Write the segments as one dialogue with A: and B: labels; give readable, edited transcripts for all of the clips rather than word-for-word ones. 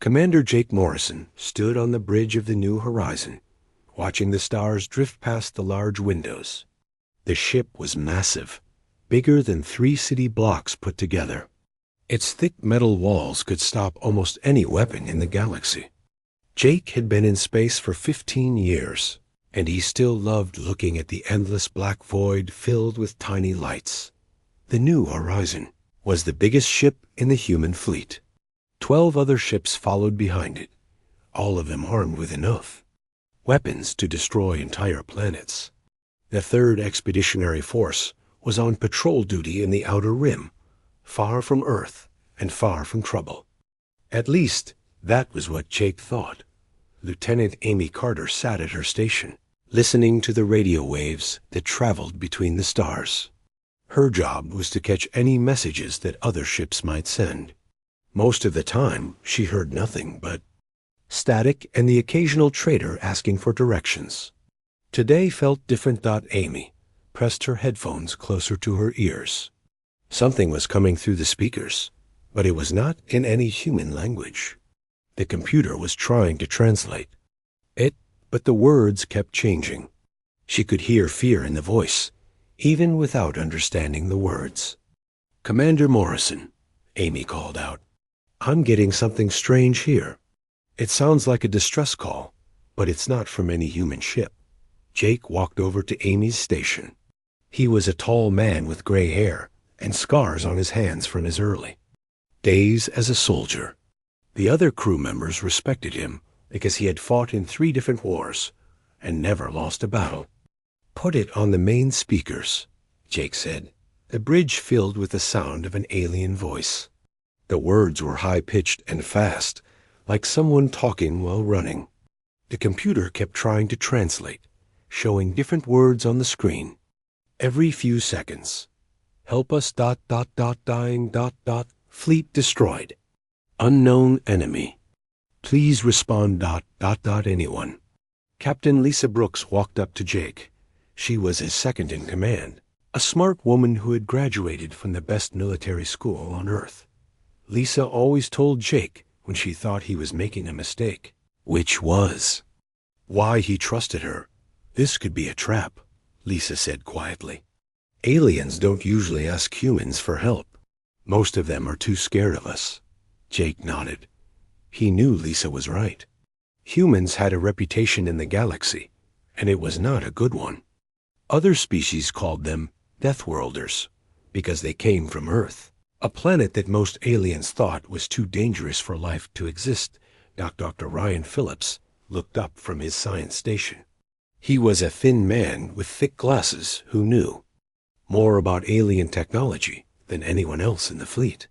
A: Commander Jake Morrison stood on the bridge of the New Horizon, watching the stars drift past the large windows. The ship was massive, bigger than 3 city blocks put together. Its thick metal walls could stop almost any weapon in the galaxy. Jake had been in space for 15 years, and he still loved looking at the endless black void filled with tiny lights. The New Horizon was the biggest ship in the human fleet. 12 other ships followed behind it, all of them armed with enough weapons to destroy entire planets. The 3rd Expeditionary Force was on patrol duty in the Outer Rim, far from Earth and far from trouble. At least, that was what Jake thought. Lieutenant Amy Carter sat at her station, listening to the radio waves that traveled between the stars. Her job was to catch any messages that other ships might send. Most of the time, she heard nothing but static and the occasional trader asking for directions. Today felt different. Amy pressed her headphones closer to her ears. Something was coming through the speakers, but it was not in any human language. The computer was trying to translate it, but the words kept changing. She could hear fear in the voice, even without understanding the words. "Commander Morrison," Amy called out. "I'm getting something strange here. It sounds like a distress call, but it's not from any human ship." Jake walked over to Amy's station. He was a tall man with gray hair and scars on his hands from his early days as a soldier. The other crew members respected him because he had fought in 3 different wars and never lost a battle. "Put it on the main speakers," Jake said. The bridge filled with the sound of an alien voice. The words were high-pitched and fast, like someone talking while running. The computer kept trying to translate, showing different words on the screen. Every few seconds. "Help us... dying... fleet destroyed. Unknown enemy. Please respond... anyone." Captain Lisa Brooks walked up to Jake. She was his second in command, a smart woman who had graduated from the best military school on Earth. Lisa always told Jake when she thought he was making a mistake, which was why he trusted her. "This could be a trap," Lisa said quietly. "Aliens don't usually ask humans for help. Most of them are too scared of us." Jake nodded. He knew Lisa was right. Humans had a reputation in the galaxy, and it was not a good one. Other species called them Deathworlders because they came from Earth, a planet that most aliens thought was too dangerous for life to exist. Dr. Ryan Phillips looked up from his science station. He was a thin man with thick glasses who knew more about alien technology than anyone else in the fleet.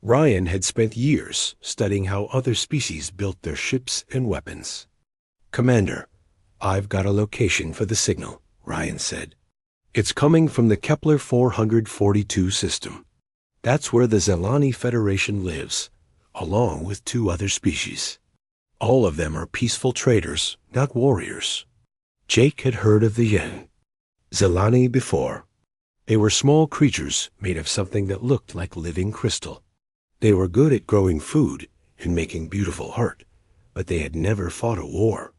A: Ryan had spent years studying how other species built their ships and weapons. "Commander, I've got a location for the signal," Ryan said. "It's coming from the Kepler 442 system. That's where the Zelani Federation lives, along with 2 other species. All of them are peaceful traders, not warriors." Jake had heard of the Zelani before. They were small creatures made of something that looked like living crystal. They were good at growing food and making beautiful art, but they had never fought a war.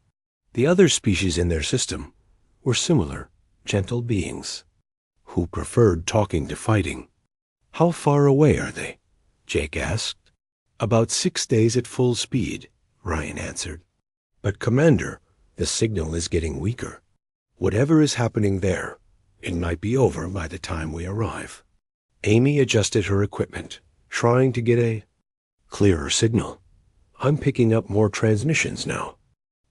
A: The other species in their system were similar, gentle beings who preferred talking to fighting. "How far away are they?" Jake asked. "About 6 days at full speed," Ryan answered. "But Commander, the signal is getting weaker. Whatever is happening there, it might be over by the time we arrive." Amy adjusted her equipment, trying to get a clearer signal. "I'm picking up more transmissions now.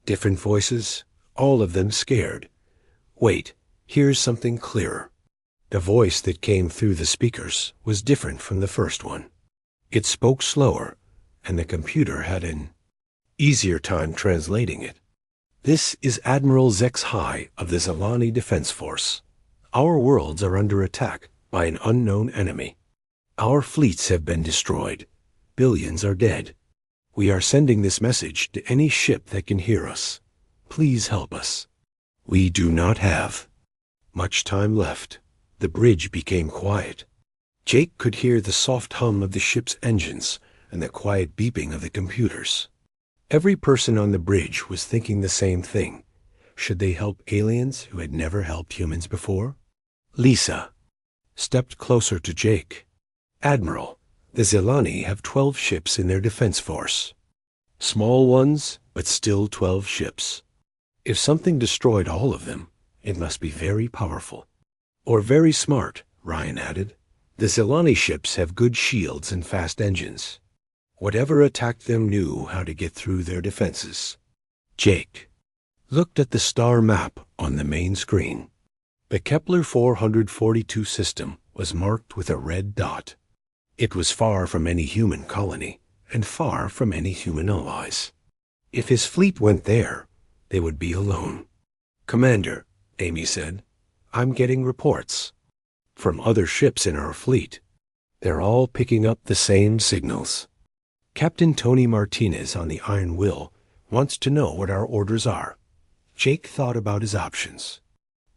A: Different voices, all of them scared. Wait, here's something clearer." The voice that came through the speakers was different from the first one. It spoke slower, and the computer had an easier time translating it. "This is Admiral Zex High of the Zelani Defense Force. Our worlds are under attack by an unknown enemy. Our fleets have been destroyed. Billions are dead. We are sending this message to any ship that can hear us. Please help us. We do not have much time left." The bridge became quiet. Jake could hear the soft hum of the ship's engines and the quiet beeping of the computers. Every person on the bridge was thinking the same thing. Should they help aliens who had never helped humans before? Lisa stepped closer to Jake. Admiral, the Zilani have 12 ships in their defense force. Small ones, but still 12 ships. If something destroyed all of them, it must be very powerful. Or very smart, Ryan added. The Zilani ships have good shields and fast engines. Whatever attacked them knew how to get through their defenses. Jake looked at the star map on the main screen. The Kepler 442 system was marked with a red dot. It was far from any human colony, and far from any human allies. If his fleet went there, they would be alone. Commander, Amy said, I'm getting reports from other ships in our fleet. They're all picking up the same signals. Captain Tony Martinez on the Iron Will wants to know what our orders are. Jake thought about his options.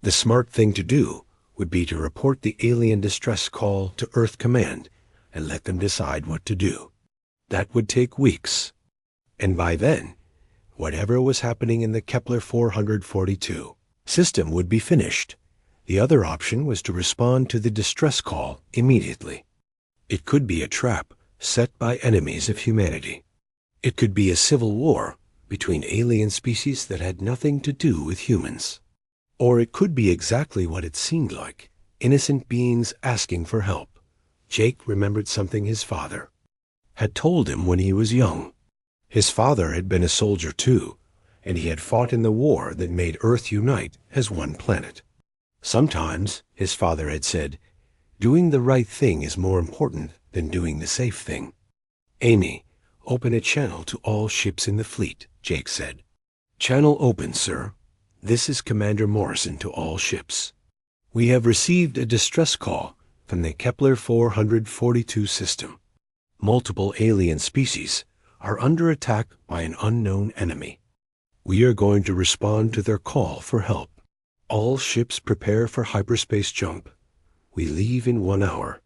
A: The smart thing to do would be to report the alien distress call to Earth Command and let them decide what to do. That would take weeks. And by then, whatever was happening in the Kepler 442 system would be finished. The other option was to respond to the distress call immediately. It could be a trap set by enemies of humanity. It could be a civil war between alien species that had nothing to do with humans. Or it could be exactly what it seemed like, innocent beings asking for help. Jake remembered something his father had told him when he was young. His father had been a soldier too, and he had fought in the war that made Earth unite as one planet. Sometimes, his father had said, doing the right thing is more important than doing the safe thing. Amy, open a channel to all ships in the fleet, Jake said. Channel open, sir. This is Commander Morrison to all ships. We have received a distress call from the Kepler 442 system. Multiple alien species are under attack by an unknown enemy. We are going to respond to their call for help. All ships prepare for hyperspace jump. We leave in 1 hour.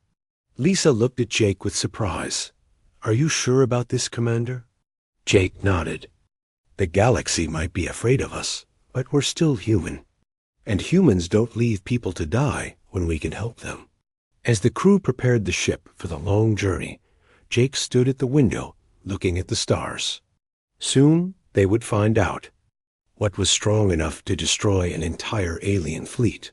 A: Lisa looked at Jake with surprise. Are you sure about this, Commander? Jake nodded. The galaxy might be afraid of us, but we're still human. And humans don't leave people to die when we can help them. As the crew prepared the ship for the long journey, Jake stood at the window looking at the stars. Soon they would find out what was strong enough to destroy an entire alien fleet.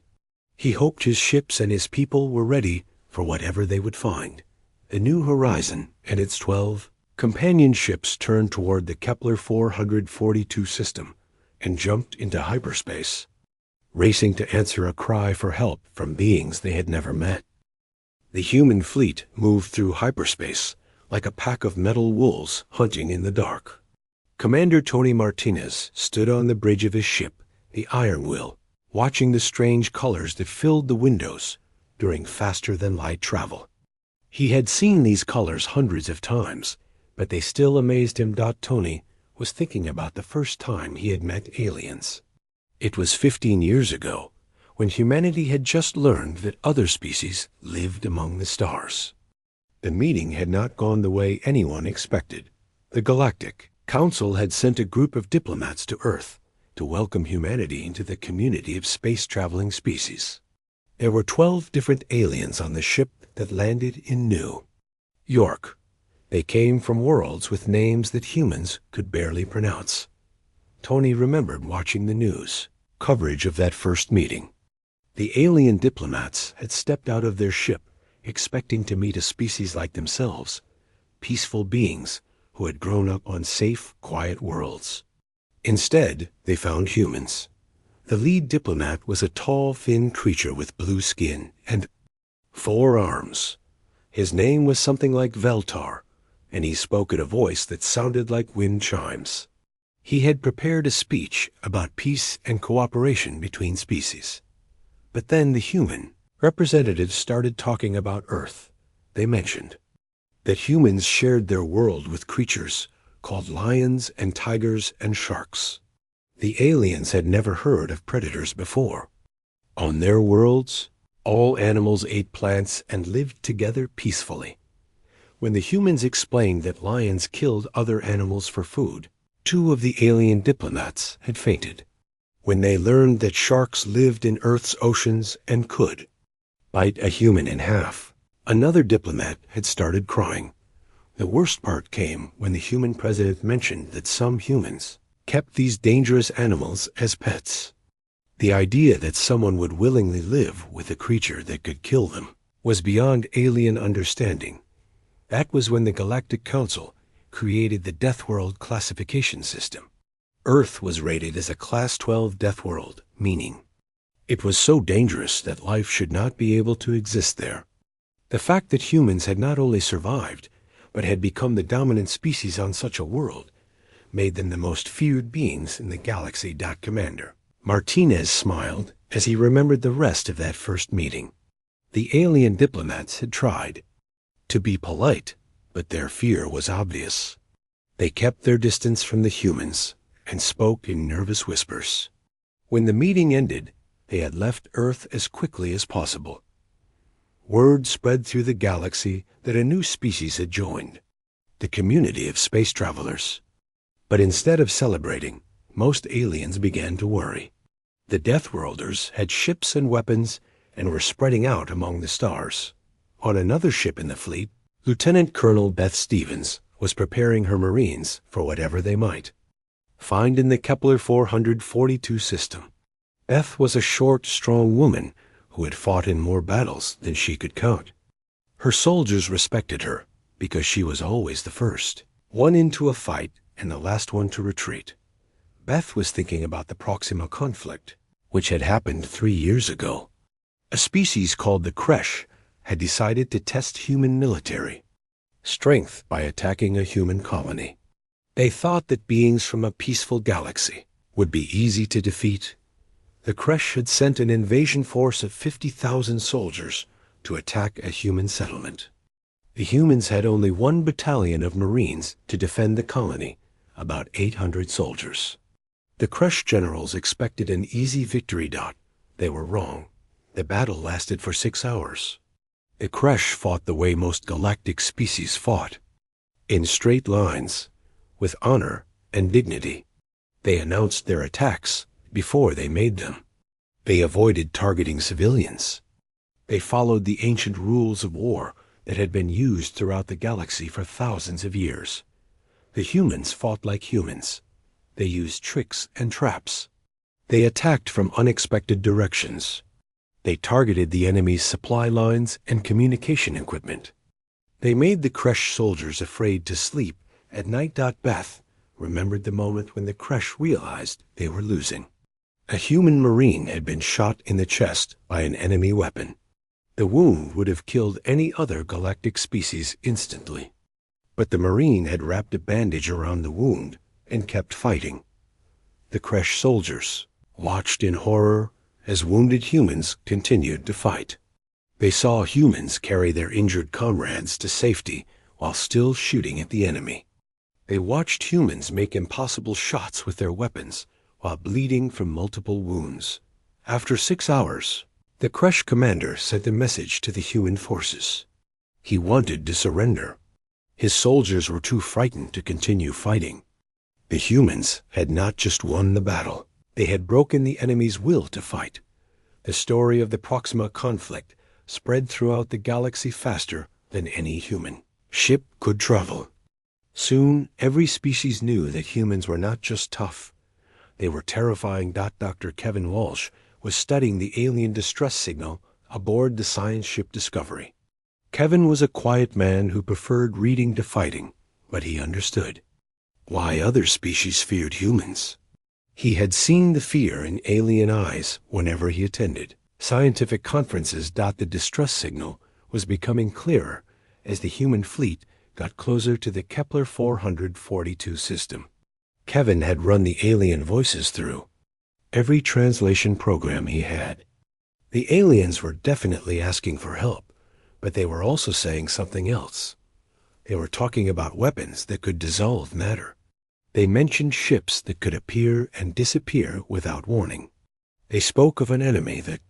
A: He hoped his ships and his people were ready for whatever they would find. The New Horizon and its 12 companion ships turned toward the Kepler 442 system and jumped into hyperspace, racing to answer a cry for help from beings they had never met. The human fleet moved through hyperspace like a pack of metal wolves hunting in the dark. Commander Tony Martinez stood on the bridge of his ship, the Iron Will, watching the strange colors that filled the windows during faster-than-light travel. He had seen these colors hundreds of times, but they still amazed him. Tony was thinking about the first time he had met aliens. It was 15 years ago, when humanity had just learned that other species lived among the stars. The meeting had not gone the way anyone expected. The Galactic Council had sent a group of diplomats to Earth to welcome humanity into the community of space-traveling species. There were 12 different aliens on the ship that landed in New York. They came from worlds with names that humans could barely pronounce. Tony remembered watching the news coverage of that first meeting. The alien diplomats had stepped out of their ship expecting to meet a species like themselves, peaceful beings who had grown up on safe, quiet worlds. Instead, they found humans. The lead diplomat was a tall, thin creature with blue skin and 4 arms. His name was something like Veltar, and he spoke in a voice that sounded like wind chimes. He had prepared a speech about peace and cooperation between species. But then the human representatives started talking about Earth. They mentioned that humans shared their world with creatures called lions and tigers and sharks. The aliens had never heard of predators before. On their worlds, all animals ate plants and lived together peacefully. When the humans explained that lions killed other animals for food, 2 of the alien diplomats had fainted when they learned that sharks lived in Earth's oceans and could bite a human in half. Another diplomat had started crying. The worst part came when the human president mentioned that some humans kept these dangerous animals as pets. The idea that someone would willingly live with a creature that could kill them was beyond alien understanding. That was when the Galactic Council created the Deathworld classification system. Earth was rated as a Class 12 Deathworld, meaning it was so dangerous that life should not be able to exist there. The fact that humans had not only survived, but had become the dominant species on such a world, made them the most feared beings in the galaxy. Commander Martinez smiled as he remembered the rest of that first meeting. The alien diplomats had tried to be polite, but their fear was obvious. They kept their distance from the humans and spoke in nervous whispers. When the meeting ended, they had left Earth as quickly as possible. Word spread through the galaxy that a new species had joined, the community of space travelers. But instead of celebrating, most aliens began to worry. The Deathworlders had ships and weapons and were spreading out among the stars. On another ship in the fleet, Lieutenant Colonel Beth Stevens was preparing her Marines for whatever they might find in the Kepler 442 system. Beth was a short, strong woman who had fought in more battles than she could count. Her soldiers respected her because she was always the first one into a fight and the last one to retreat. Beth was thinking about the Proxima conflict, which had happened 3 years ago. A species called the Kresh had decided to test human military strength by attacking a human colony. They thought that beings from a peaceful galaxy would be easy to defeat. The Kresh had sent an invasion force of 50,000 soldiers to attack a human settlement. The humans had only 1 battalion of Marines to defend the colony, about 800 soldiers. The Kresh generals expected an easy victory. They were wrong. The battle lasted for 6 hours. The Kresh fought the way most galactic species fought, in straight lines, with honor and dignity. They announced their attacks before they made them. They avoided targeting civilians. They followed the ancient rules of war that had been used throughout the galaxy for thousands of years. The humans fought like humans. They used tricks and traps. They attacked from unexpected directions. They targeted the enemy's supply lines and communication equipment. They made the Kresh soldiers afraid to sleep at night. Beth remembered the moment when the Kresh realized they were losing. A human Marine had been shot in the chest by an enemy weapon. The wound would have killed any other galactic species instantly. But the Marine had wrapped a bandage around the wound and kept fighting. The Kresh soldiers watched in horror as wounded humans continued to fight. They saw humans carry their injured comrades to safety while still shooting at the enemy. They watched humans make impossible shots with their weapons while bleeding from multiple wounds. After 6 hours, the Kresh commander sent a message to the human forces. He wanted to surrender. His soldiers were too frightened to continue fighting. The humans had not just won the battle. They had broken the enemy's will to fight. The story of the Proxima conflict spread throughout the galaxy faster than any human ship could travel. Soon, every species knew that humans were not just tough. They were terrifying. Dr. Kevin Walsh was studying the alien distress signal aboard the science ship Discovery. Kevin was a quiet man who preferred reading to fighting, but he understood why other species feared humans. He had seen the fear in alien eyes whenever he attended scientific conferences. The distress signal was becoming clearer as the human fleet got closer to the Kepler 442 system. Kevin had run the alien voices through every translation program he had. The aliens were definitely asking for help, but they were also saying something else. They were talking about weapons that could dissolve matter. They mentioned ships that could appear and disappear without warning. They spoke of an enemy that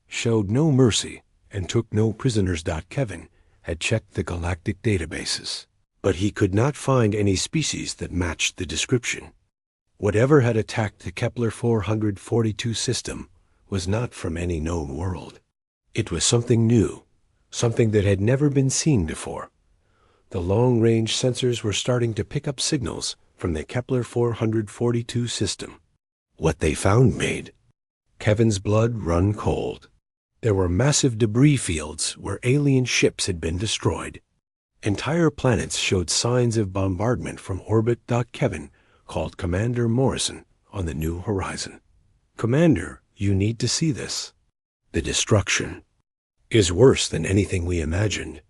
A: showed no mercy and took no prisoners. Kevin had checked the galactic databases. but he could not find any species that matched the description. Whatever had attacked the Kepler 442 system was not from any known world. It was something new, something that had never been seen before. The long-range sensors were starting to pick up signals from the Kepler 442 system. What they found made Kevin's blood run cold. There were massive debris fields where alien ships had been destroyed. Entire planets showed signs of bombardment from orbit. Kevin called Commander Morrison on the New Horizon. "Commander, you need to see this. The destruction is worse than anything we imagined.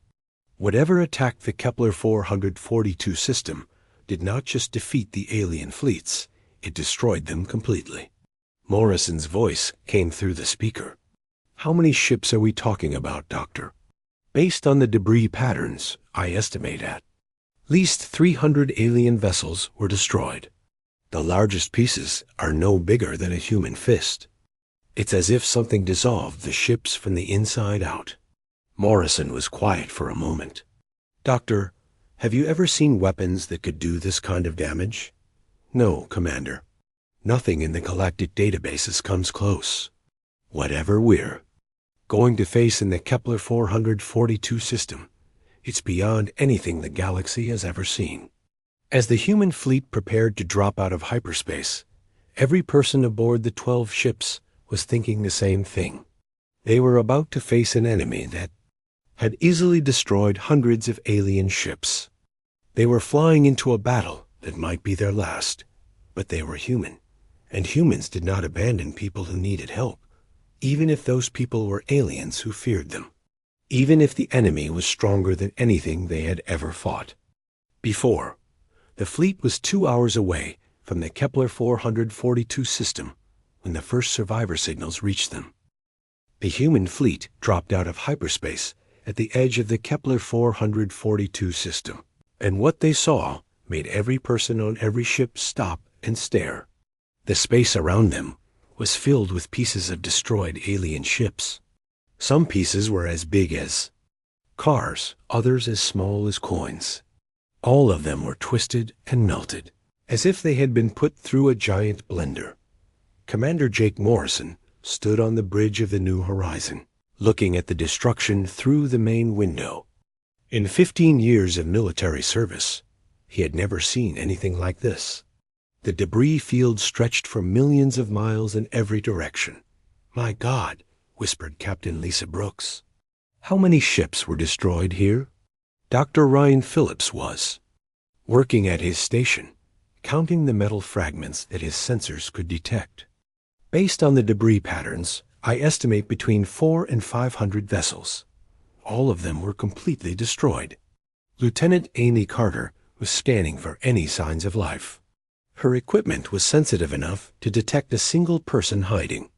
A: Whatever attacked the Kepler 442 system did not just defeat the alien fleets, it destroyed them completely." Morrison's voice came through the speaker. "How many ships are we talking about, Doctor?" "Based on the debris patterns, I estimate at least 300 alien vessels were destroyed. The largest pieces are no bigger than a human fist. It's as if something dissolved the ships from the inside out." Morrison was quiet for a moment. "Doctor, have you ever seen weapons that could do this kind of damage?" "No, Commander. Nothing in the galactic databases comes close. Whatever we're going to face in the Kepler 442 system, it's beyond anything the galaxy has ever seen." As the human fleet prepared to drop out of hyperspace, every person aboard the 12 ships was thinking the same thing. They were about to face an enemy that had easily destroyed hundreds of alien ships. They were flying into a battle that might be their last, but they were human, and humans did not abandon people who needed help, even if those people were aliens who feared them, even if the enemy was stronger than anything they had ever fought. Before, the fleet was 2 hours away from the Kepler 442 system when the first survivor signals reached them. The human fleet dropped out of hyperspace at the edge of the Kepler 442 system, and what they saw made every person on every ship stop and stare. The space around them was filled with pieces of destroyed alien ships. Some pieces were as big as cars, others as small as coins. All of them were twisted and melted, as if they had been put through a giant blender. Commander Jake Morrison stood on the bridge of the New Horizon, looking at the destruction through the main window. In 15 years of military service, he had never seen anything like this. The debris field stretched for millions of miles in every direction. "My God," whispered Captain Lisa Brooks. "How many ships were destroyed here?" Dr. Ryan Phillips was working at his station, counting the metal fragments that his sensors could detect. "Based on the debris patterns, I estimate between 400 and 500 vessels. All of them were completely destroyed." Lieutenant Amy Carter was scanning for any signs of life. Her equipment was sensitive enough to detect a single person hiding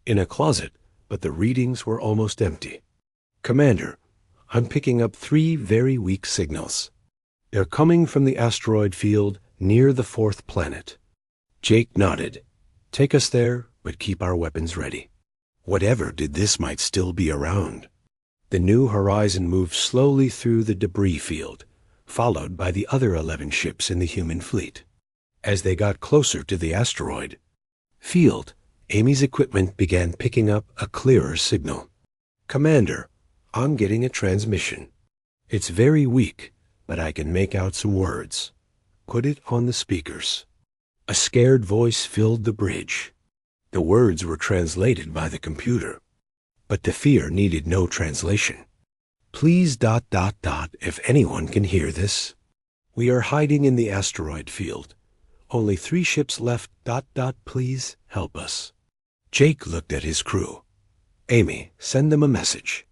A: in a closet, but the readings were almost empty. "Commander, I'm picking up 3 very weak signals. They're coming from the asteroid field near the 4th planet." Jake nodded. "Take us there, but keep our weapons ready. Whatever did this might still be around." The New Horizon moved slowly through the debris field, followed by the other 11 ships in the human fleet. As they got closer to the asteroid field, Amy's equipment began picking up a clearer signal. "Commander, I'm getting a transmission. It's very weak, but I can make out some words." "Put it on the speakers." A scared voice filled the bridge. The words were translated by the computer, but the fear needed no translation. "Please ... if anyone can hear this. We are hiding in the asteroid field. Only 3 ships left ... please help us." Jake looked at his crew. "Amy, send them a message.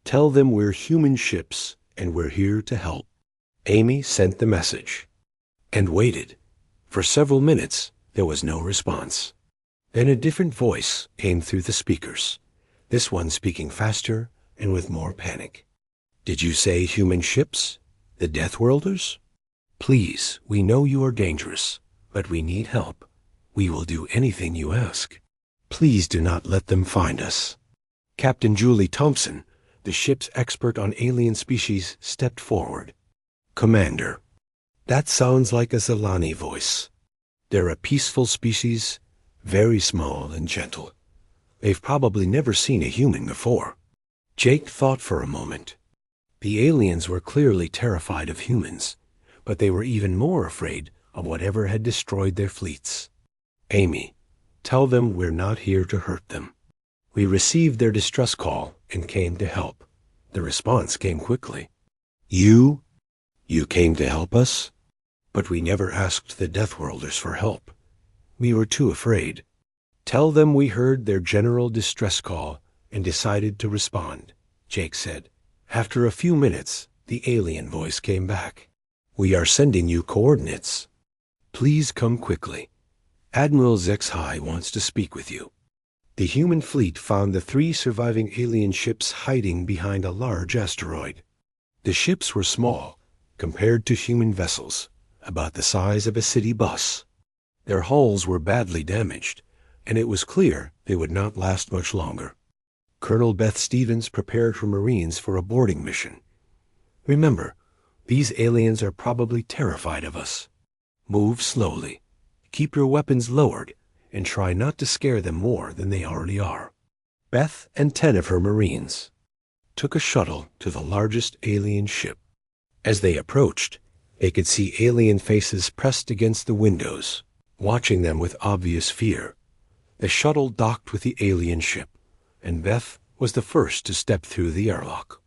A: Tell them we're human ships and we're here to help." Amy sent the message and waited. For several minutes, there was no response. Then a different voice came through the speakers, this one speaking faster and with more panic. "Did you say human ships? The Deathworlders? Please, we know you are dangerous, but we need help. We will do anything you ask. Please do not let them find us." Captain Julie Thompson, the ship's expert on alien species, stepped forward. "Commander, That sounds like a Zalani voice. They're a peaceful species, very small and gentle. They've probably never seen a human before. Jake thought for a moment. The aliens were clearly terrified of humans, but they were even more afraid of whatever had destroyed their fleets. Amy, tell them we're not here to hurt them. We received their distress call and came to help. The response came quickly. You came to help us? But we never asked the Deathworlders for help. We were too afraid. Tell them we heard their general distress call and decided to respond, Jake said. After a few minutes, the alien voice came back. We are sending you coordinates. Please come quickly. Admiral Zexhai wants to speak with you. The human fleet found the 3 surviving alien ships hiding behind a large asteroid. The ships were small, compared to human vessels, about the size of a city bus. Their hulls were badly damaged, and it was clear they would not last much longer. Colonel Beth Stevens prepared her Marines for a boarding mission. Remember, these aliens are probably terrified of us. Move slowly. Keep your weapons lowered, and try not to scare them more than they already are. Beth and 10 of her Marines took a shuttle to the largest alien ship. As they approached, they could see alien faces pressed against the windows, watching them with obvious fear. The shuttle docked with the alien ship, and Beth was the first to step through the airlock.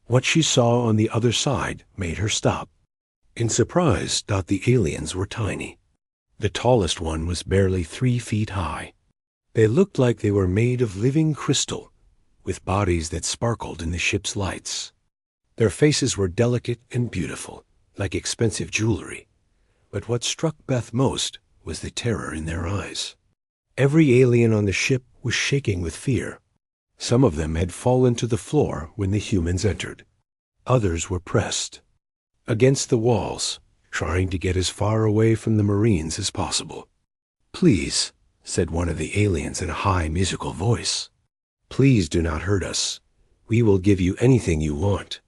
A: What she saw on the other side made her stop. In surprise, thought the aliens were tiny. The tallest one was barely 3 feet high. They looked like they were made of living crystal, with bodies that sparkled in the ship's lights. Their faces were delicate and beautiful, like expensive jewelry. But what struck Beth most was the terror in their eyes. Every alien on the ship was shaking with fear. Some of them had fallen to the floor when the humans entered. Others were pressed against the walls, trying to get as far away from the Marines as possible. Please, said one of the aliens in a high musical voice. Please do not hurt us. We will give you anything you want.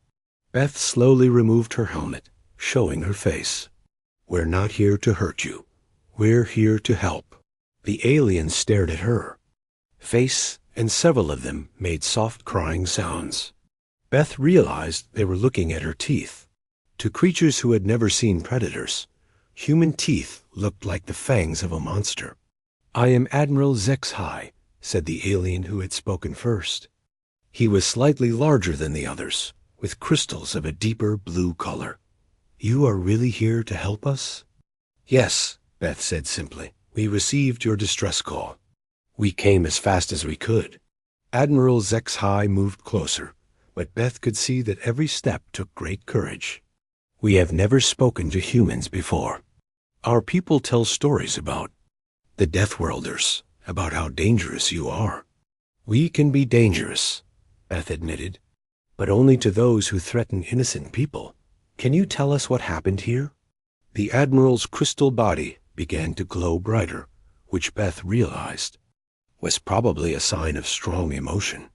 A: Beth slowly removed her helmet, showing her face. We're not here to hurt you. We're here to help. The aliens stared at her. Face and several of them made soft crying sounds. Beth realized they were looking at her teeth. To creatures who had never seen predators, human teeth looked like the fangs of a monster. I am Admiral Zexhai, said the alien who had spoken first. He was slightly larger than the others, with crystals of a deeper blue color. You are really here to help us? Yes, Beth said simply. We received your distress call. We came as fast as we could. Admiral Zexhai moved closer, but Beth could see that every step took great courage. We have never spoken to humans before. Our people tell stories about the Deathworlders, about how dangerous you are. We can be dangerous, Beth admitted, but only to those who threaten innocent people. Can you tell us what happened here? The Admiral's crystal body began to glow brighter, which Beth realized was probably a sign of strong emotion.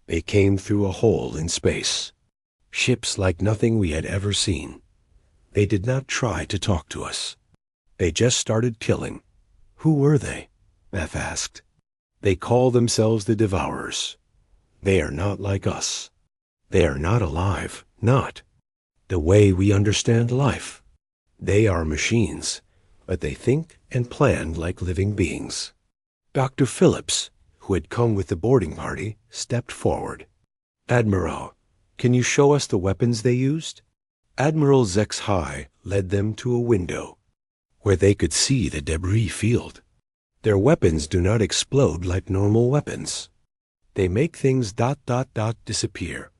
A: They came through a hole in space. Ships like nothing we had ever seen. They did not try to talk to us. They just started killing. Who were they? Beth asked. They call themselves the Devourers. They are not like us. They are not alive, not the way we understand life. They are machines, but they think and plan like living beings. Dr. Phillips, who had come with the boarding party, stepped forward. Admiral, can you show us the weapons they used? Admiral Zexhai led them to a window where they could see the debris field. Their weapons do not explode like normal weapons. They make things ... disappear.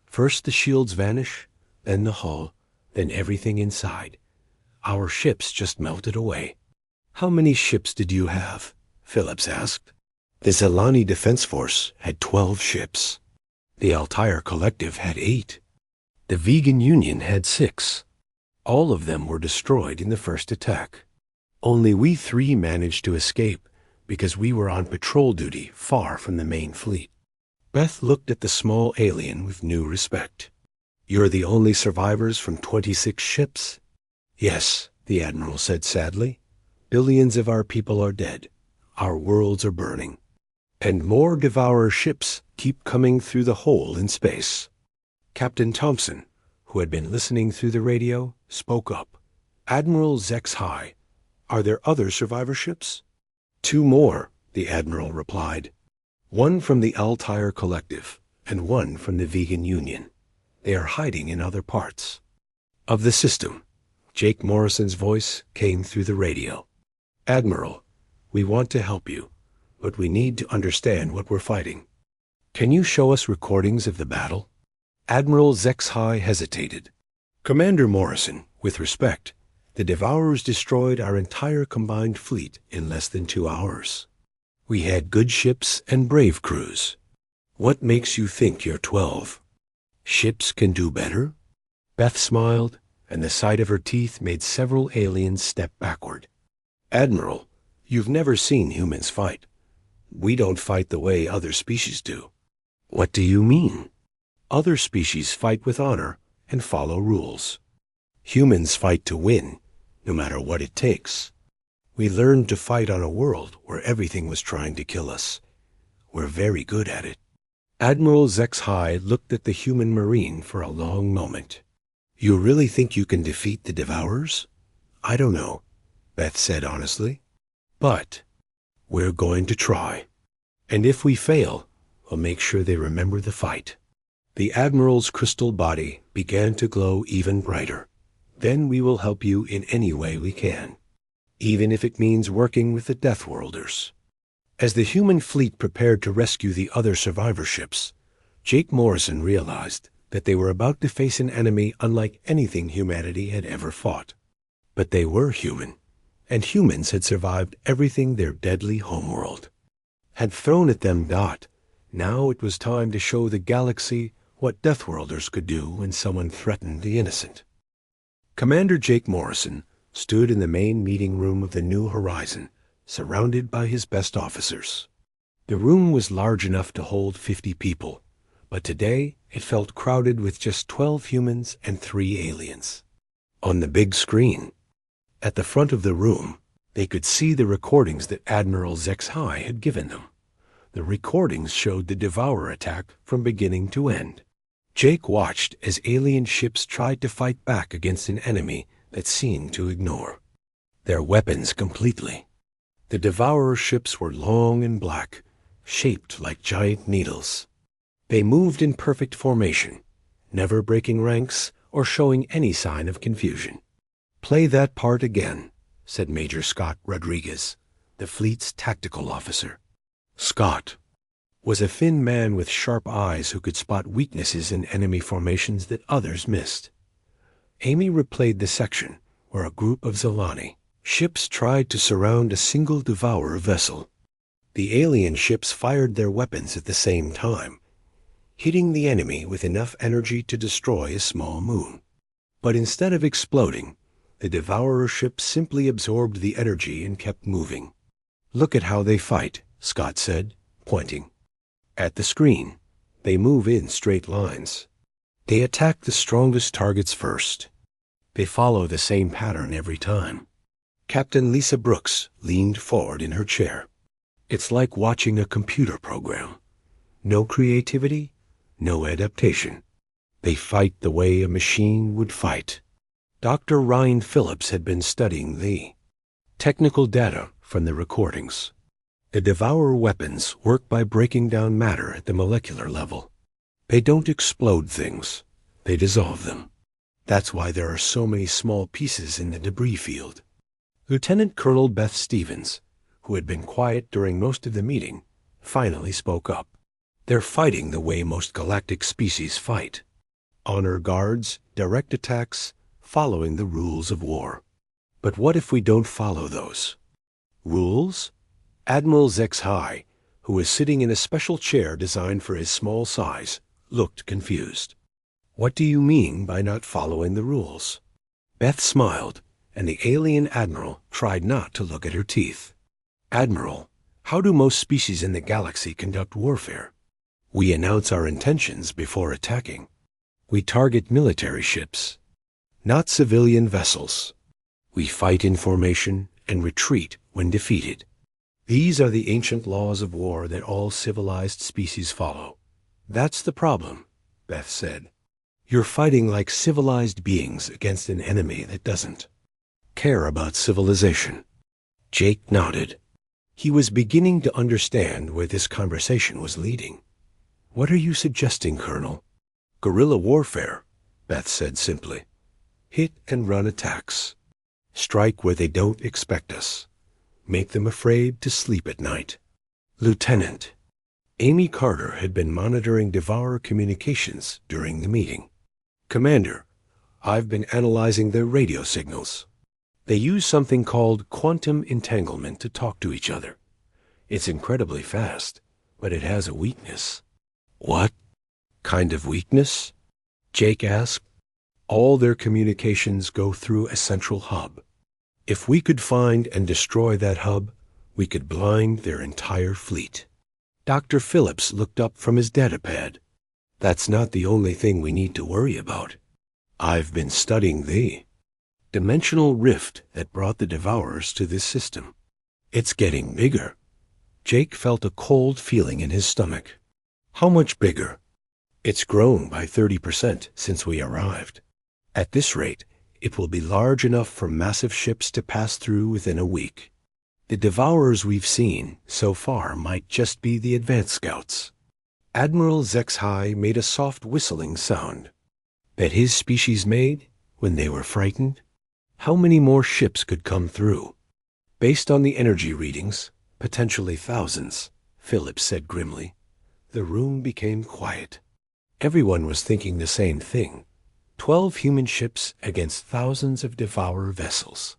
A: First the shields vanish, then the hull, then everything inside. Our ships just melted away. How many ships did you have? Phillips asked. The Zelani Defense Force had 12 ships. The Altair Collective had 8. The Vegan Union had 6. All of them were destroyed in the first attack. Only we 3 managed to escape because we were on patrol duty far from the main fleet. Beth looked at the small alien with new respect. You're the only survivors from 26 ships? Yes, the Admiral said sadly. Billions of our people are dead. Our worlds are burning. And more Devourer ships keep coming through the hole in space. Captain Thompson, who had been listening through the radio, spoke up. Admiral HFY, are there other survivor ships? 2 more, the Admiral replied. 1 from the Altair Collective, and 1 from the Vegan Union. They are hiding in other parts of the system. Jake Morrison's voice came through the radio. Admiral, we want to help you, but we need to understand what we're fighting. Can you show us recordings of the battle? Admiral HFY hesitated. Commander Morrison, with respect, the Devourers destroyed our entire combined fleet in less than 2 hours. We had good ships and brave crews. What makes you think you're 12? Ships can do better? Beth smiled, and the sight of her teeth made several aliens step backward. Admiral, you've never seen humans fight. We don't fight the way other species do. What do you mean? Other species fight with honor and follow rules. Humans fight to win, no matter what it takes. We learned to fight on a world where everything was trying to kill us. We're very good at it. Admiral HFY looked at the human marine for a long moment. You really think you can defeat the Devourers? I don't know, Beth said honestly. But we're going to try. And if we fail, we'll make sure they remember the fight. The Admiral's crystal body began to glow even brighter. Then we will help you in any way we can, even if it means working with the Deathworlders. As the human fleet prepared to rescue the other survivor ships, Jake Morrison realized that they were about to face an enemy unlike anything humanity had ever fought. But they were human, and humans had survived everything their deadly homeworld had thrown at them. Now it was time to show the galaxy what Deathworlders could do when someone threatened the innocent. Commander Jake Morrison stood in the main meeting room of the New Horizon, surrounded by his best officers. The room was large enough to hold 50 people, but today it felt crowded with just 12 humans and 3 aliens. On the big screen, at the front of the room, they could see the recordings that Admiral HFY had given them. The recordings showed the Devourer attack from beginning to end. Jake watched as alien ships tried to fight back against an enemy that seemed to ignore their weapons completely. The Devourer ships were long and black, shaped like giant needles. They moved in perfect formation, never breaking ranks or showing any sign of confusion. Play that part again, said Major Scott Rodriguez, the fleet's tactical officer. Scott was a thin man with sharp eyes who could spot weaknesses in enemy formations that others missed. Amy replayed the section where a group of Zolani ships tried to surround a single Devourer vessel. The alien ships fired their weapons at the same time, hitting the enemy with enough energy to destroy a small moon. But instead of exploding, the Devourer ships simply absorbed the energy and kept moving. Look at how they fight, Scott said, pointing. At the screen, they move in straight lines. They attack the strongest targets first. They follow the same pattern every time. Captain Lisa Brooks leaned forward in her chair. It's like watching a computer program. No creativity, no adaptation. They fight the way a machine would fight. Dr. Ryan Phillips had been studying the technical data from the recordings. The Devourer weapons work by breaking down matter at the molecular level. They don't explode things, they dissolve them. That's why there are so many small pieces in the debris field. Lieutenant Colonel Beth Stevens, who had been quiet during most of the meeting, finally spoke up. They're fighting the way most galactic species fight. Honor guards, direct attacks, following the rules of war. But what if we don't follow those rules? Admiral HFY, who was sitting in a special chair designed for his small size, looked confused. What do you mean by not following the rules? Beth smiled, and the alien admiral tried not to look at her teeth. Admiral, how do most species in the galaxy conduct warfare? We announce our intentions before attacking. We target military ships, not civilian vessels. We fight in formation and retreat when defeated. These are the ancient laws of war that all civilized species follow. That's the problem, Beth said. You're fighting like civilized beings against an enemy that doesn't care about civilization. Jake nodded. He was beginning to understand where this conversation was leading. What are you suggesting, Colonel? Guerrilla warfare, Beth said simply. Hit and run attacks. Strike where they don't expect us. Make them afraid to sleep at night. Lieutenant. Amy Carter had been monitoring Devourer communications during the meeting. Commander, I've been analyzing their radio signals. They use something called quantum entanglement to talk to each other. It's incredibly fast, but it has a weakness. What kind of weakness? Jake asked. All their communications go through a central hub. If we could find and destroy that hub, we could blind their entire fleet. Dr. Phillips looked up from his datapad. That's not the only thing we need to worry about. I've been studying the dimensional rift that brought the Devourers to this system. It's getting bigger. Jake felt a cold feeling in his stomach. How much bigger? It's grown by 30% since we arrived. At this rate, it will be large enough for massive ships to pass through within a week. The Devourers we've seen so far might just be the advanced scouts. Admiral Zexhai made a soft whistling sound. That his species made when they were frightened? How many more ships could come through? Based on the energy readings, potentially thousands, Phillips said grimly. The room became quiet. Everyone was thinking the same thing. 12 human ships against thousands of Devourer vessels.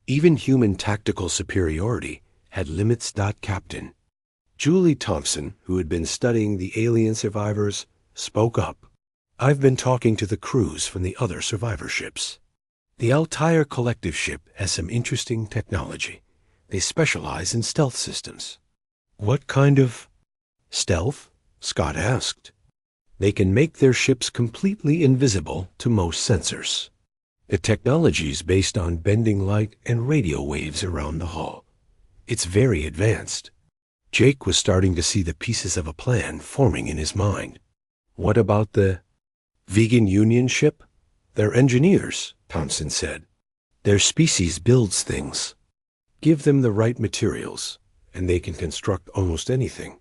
A: Even human tactical superiority had limits. Captain Julie Thompson, who had been studying the alien survivors, spoke up. I've been talking to the crews from the other survivor ships. The Altair collective ship has some interesting technology. They specialize in stealth systems. What kind of stealth? Scott asked. They can make their ships completely invisible to most sensors. The technology's based on bending light and radio waves around the hull. It's very advanced. Jake was starting to see the pieces of a plan forming in his mind. What about the Vegan Union ship? They're engineers, Thompson said. Their species builds things. Give them the right materials, and they can construct almost anything.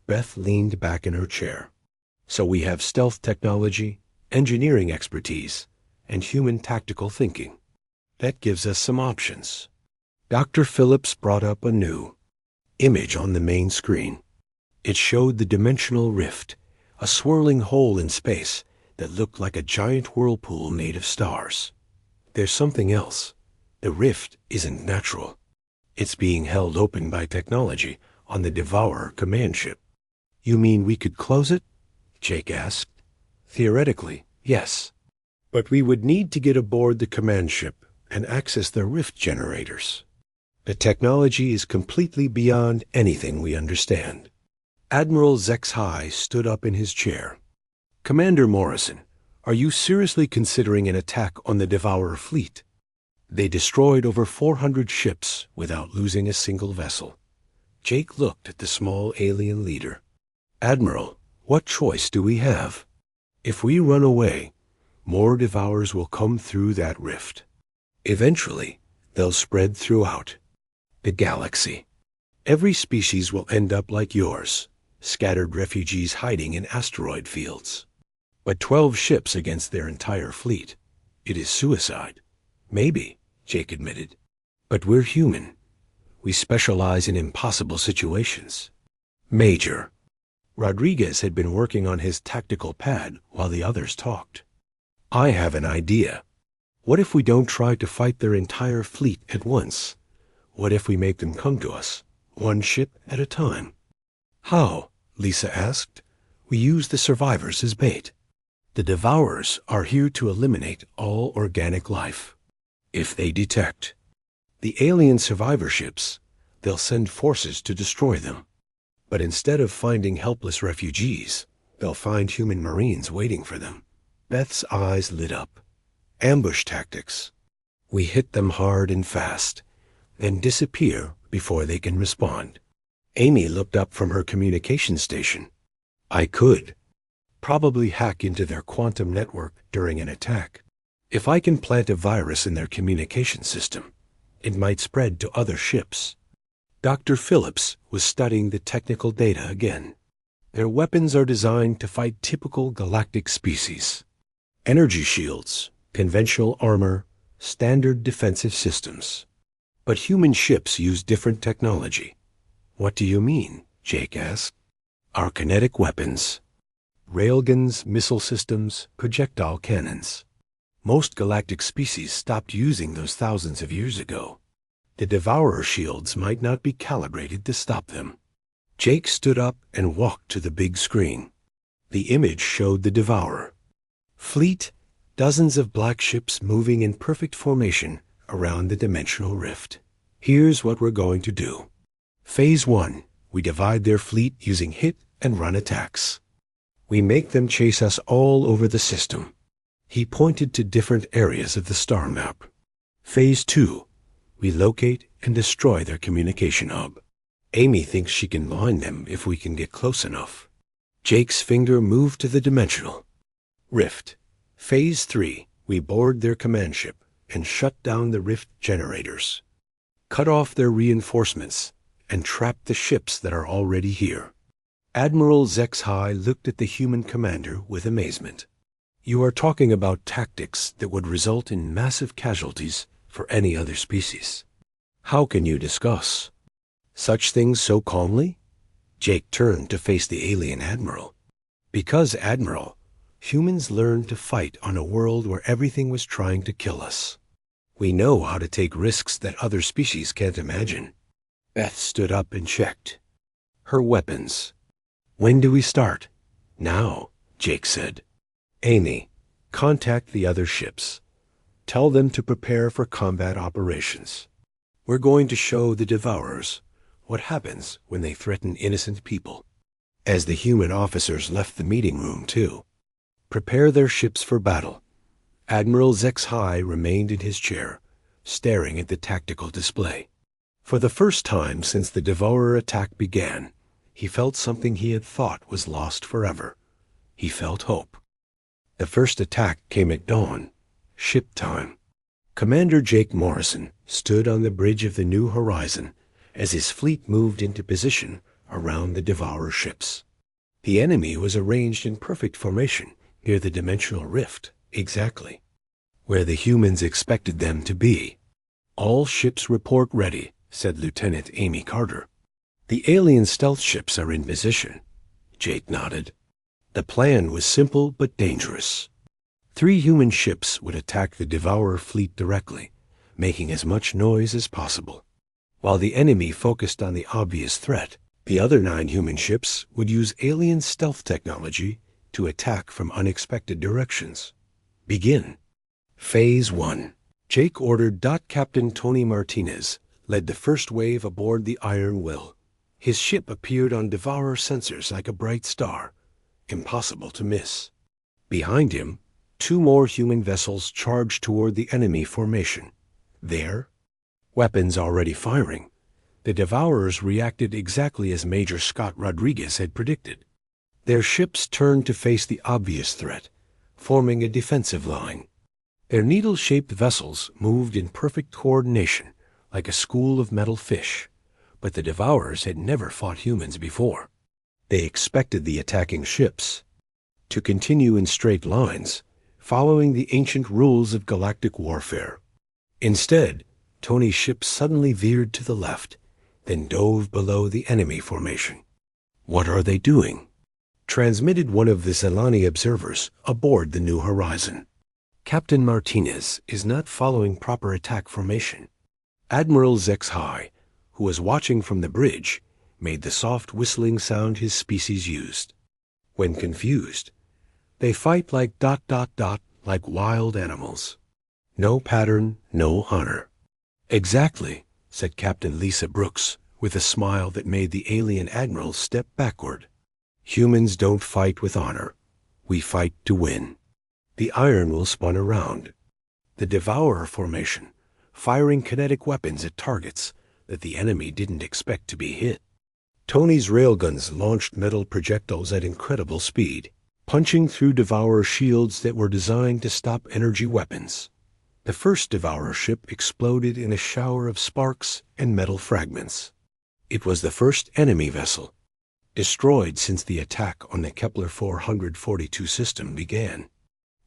A: Beth leaned back in her chair. So we have stealth technology, engineering expertise, and human tactical thinking. That gives us some options. Dr. Phillips brought up a new image on the main screen. It showed the dimensional rift, a swirling hole in space that looked like a giant whirlpool made of stars. There's something else. The rift isn't natural. It's being held open by technology on the Devourer command ship. You mean we could close it? Jake asked. Theoretically, yes. But we would need to get aboard the command ship and access the rift generators. The technology is completely beyond anything we understand. Admiral Zexhai stood up in his chair. Commander Morrison, are you seriously considering an attack on the Devourer fleet? They destroyed over 400 ships without losing a single vessel. Jake looked at the small alien leader. Admiral, what choice do we have? If we run away, more Devourers will come through that rift. Eventually, they'll spread throughout the galaxy. Every species will end up like yours, scattered refugees hiding in asteroid fields. But 12 ships against their entire fleet. It is suicide. Maybe, Jake admitted. But we're human. We specialize in impossible situations. Major. Rodriguez had been working on his tactical pad while the others talked. I have an idea. What if we don't try to fight their entire fleet at once? What if we make them come to us, one ship at a time? How? Lisa asked. We use the survivors as bait. The Devourers are here to eliminate all organic life. If they detect the alien survivor ships, they'll send forces to destroy them. But instead of finding helpless refugees, they'll find human marines waiting for them. Beth's eyes lit up. Ambush tactics. We hit them hard and fast, then disappear before they can respond. Amy looked up from her communication station. I could probably hack into their quantum network during an attack. If I can plant a virus in their communication system, it might spread to other ships. Dr. Phillips was studying the technical data again. Their weapons are designed to fight typical galactic species. Energy shields, conventional armor, standard defensive systems. But human ships use different technology. What do you mean? Jake asked. Our kinetic weapons. Railguns, missile systems, projectile cannons. Most galactic species stopped using those thousands of years ago. The Devourer shields might not be calibrated to stop them. Jake stood up and walked to the big screen. The image showed the Devourer. Fleet, dozens of black ships moving in perfect formation around the dimensional rift. Here's what we're going to do. Phase 1, we divide their fleet using hit and run attacks. We make them chase us all over the system. He pointed to different areas of the star map. Phase 2, we locate and destroy their communication hub. Amy thinks she can blind them if we can get close enough. Jake's finger moved to the dimensional rift. Phase 3, we board their command ship and shut down the rift generators. Cut off their reinforcements and trap the ships that are already here. Admiral Zex-High looked at the human commander with amazement. You are talking about tactics that would result in massive casualties for any other species. How can you discuss such things so calmly? Jake turned to face the alien admiral. Because, Admiral, humans learned to fight on a world where everything was trying to kill us. We know how to take risks that other species can't imagine. Beth stood up and checked. Her weapons. When do we start? Now, Jake said. Amy, contact the other ships. Tell them to prepare for combat operations. We're going to show the Devourers what happens when they threaten innocent people. As the human officers left the meeting room, too. Prepare their ships for battle. Admiral Zex-High remained in his chair, staring at the tactical display. For the first time since the Devourer attack began, he felt something he had thought was lost forever. He felt hope. The first attack came at dawn, ship time. Commander Jake Morrison stood on the bridge of the New Horizon as his fleet moved into position around the Devourer ships. The enemy was arranged in perfect formation near the dimensional rift, exactly where the humans expected them to be. All ships report ready, said Lieutenant Amy Carter. The alien stealth ships are in position. Jake nodded. The plan was simple but dangerous. 3 human ships would attack the Devourer fleet directly, making as much noise as possible. While the enemy focused on the obvious threat, the other 9 human ships would use alien stealth technology to attack from unexpected directions. Begin. Phase 1. Jake ordered. Captain Tony Martinez led the first wave aboard the Iron Will. His ship appeared on Devourer sensors like a bright star, impossible to miss. Behind him, 2 more human vessels charged toward the enemy formation. There, weapons already firing, the Devourers reacted exactly as Major Scott Rodriguez had predicted. Their ships turned to face the obvious threat, forming a defensive line. Their needle-shaped vessels moved in perfect coordination, like a school of metal fish. But the Devourers had never fought humans before. They expected the attacking ships to continue in straight lines, following the ancient rules of galactic warfare. Instead, Tony's ship suddenly veered to the left, then dove below the enemy formation. What are they doing? Transmitted one of the Zelani observers aboard the New Horizon. Captain Martinez is not following proper attack formation. Admiral Zex-High, who was watching from the bridge, made the soft whistling sound his species used. When confused, they fight like ... like wild animals. No pattern, no honor. Exactly, said Captain Lisa Brooks, with a smile that made the alien admiral step backward. Humans don't fight with honor. We fight to win. The Iron Will spun around. The Devourer formation, firing kinetic weapons at targets that the enemy didn't expect to be hit. Tony's railguns launched metal projectiles at incredible speed, punching through Devourer shields that were designed to stop energy weapons. The first Devourer ship exploded in a shower of sparks and metal fragments. It was the first enemy vessel destroyed since the attack on the Kepler 442 system began.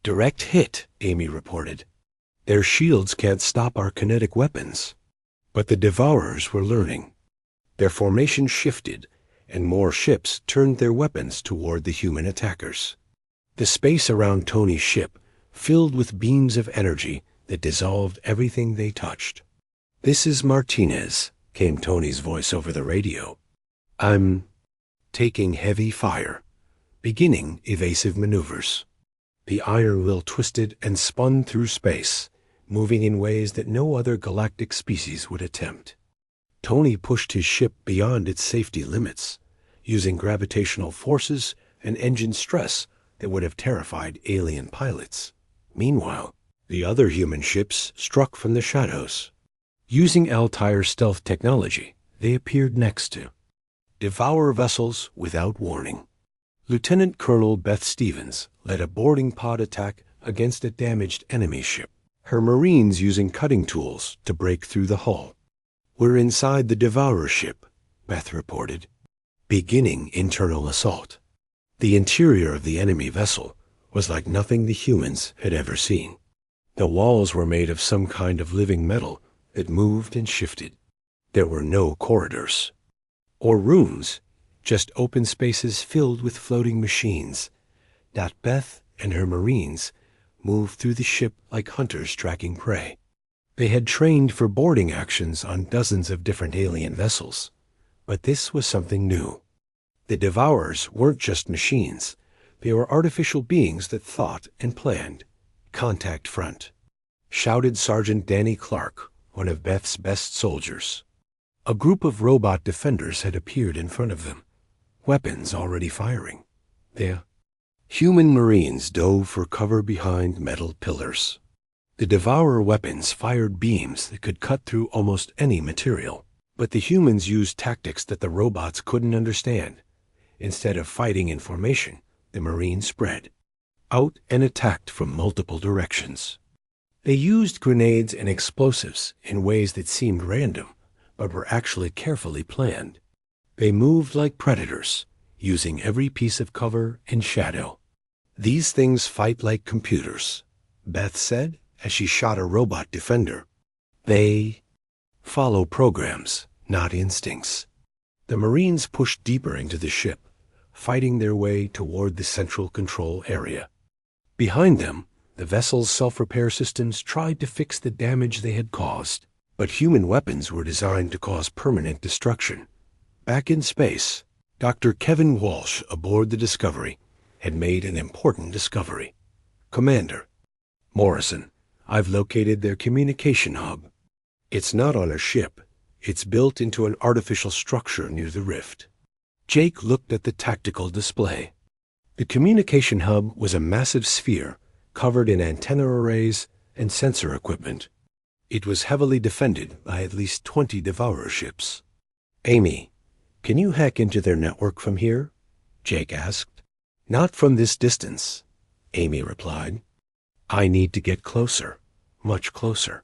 A: "Direct hit," Amy reported. "Their shields can't stop our kinetic weapons." But the Devourers were learning. Their formation shifted, and more ships turned their weapons toward the human attackers. The space around Tony's ship filled with beams of energy that dissolved everything they touched. "This is Martinez," came Tony's voice over the radio. "I'm taking heavy fire, beginning evasive maneuvers." The iron will twisted and spun through space, moving in ways that no other galactic species would attempt. Tony pushed his ship beyond its safety limits, using gravitational forces and engine stress that would have terrified alien pilots. Meanwhile, the other human ships struck from the shadows. Using Altair's stealth technology, they appeared next to Devourer vessels without warning. Lieutenant Colonel Beth Stevens led a boarding pod attack against a damaged enemy ship, her Marines using cutting tools to break through the hull. "We're inside the Devourer ship," Beth reported, beginning internal assault. The interior of the enemy vessel was like nothing the humans had ever seen. The walls were made of some kind of living metal that moved and shifted. There were no corridors or rooms, just open spaces filled with floating machines. Beth and her Marines moved through the ship like hunters tracking prey. They had trained for boarding actions on dozens of different alien vessels, but this was something new. The Devourers weren't just machines. They were artificial beings that thought and planned. "Contact front," shouted Sergeant Danny Clark, one of Beth's best soldiers. A group of robot defenders had appeared in front of them, weapons already firing. The human Marines dove for cover behind metal pillars. The Devourer weapons fired beams that could cut through almost any material, but the humans used tactics that the robots couldn't understand. Instead of fighting in formation, the Marines spread out and attacked from multiple directions. They used grenades and explosives in ways that seemed random, but were actually carefully planned. They moved like predators, using every piece of cover and shadow. "These things fight like computers," Beth said as she shot a robot defender. "They follow programs, not instincts." The Marines pushed deeper into the ship, fighting their way toward the central control area. Behind them, the vessel's self-repair systems tried to fix the damage they had caused, but human weapons were designed to cause permanent destruction. Back in space, Dr. Kevin Walsh aboard the Discovery had made an important discovery. "Commander Morrison, I've located their communication hub. It's not on a ship. It's built into an artificial structure near the rift." Jake looked at the tactical display. The communication hub was a massive sphere covered in antenna arrays and sensor equipment. It was heavily defended by at least 20 Devourer ships. "Amy, can you hack into their network from here?" Jake asked. "Not from this distance," Amy replied. "I need to get closer, much closer."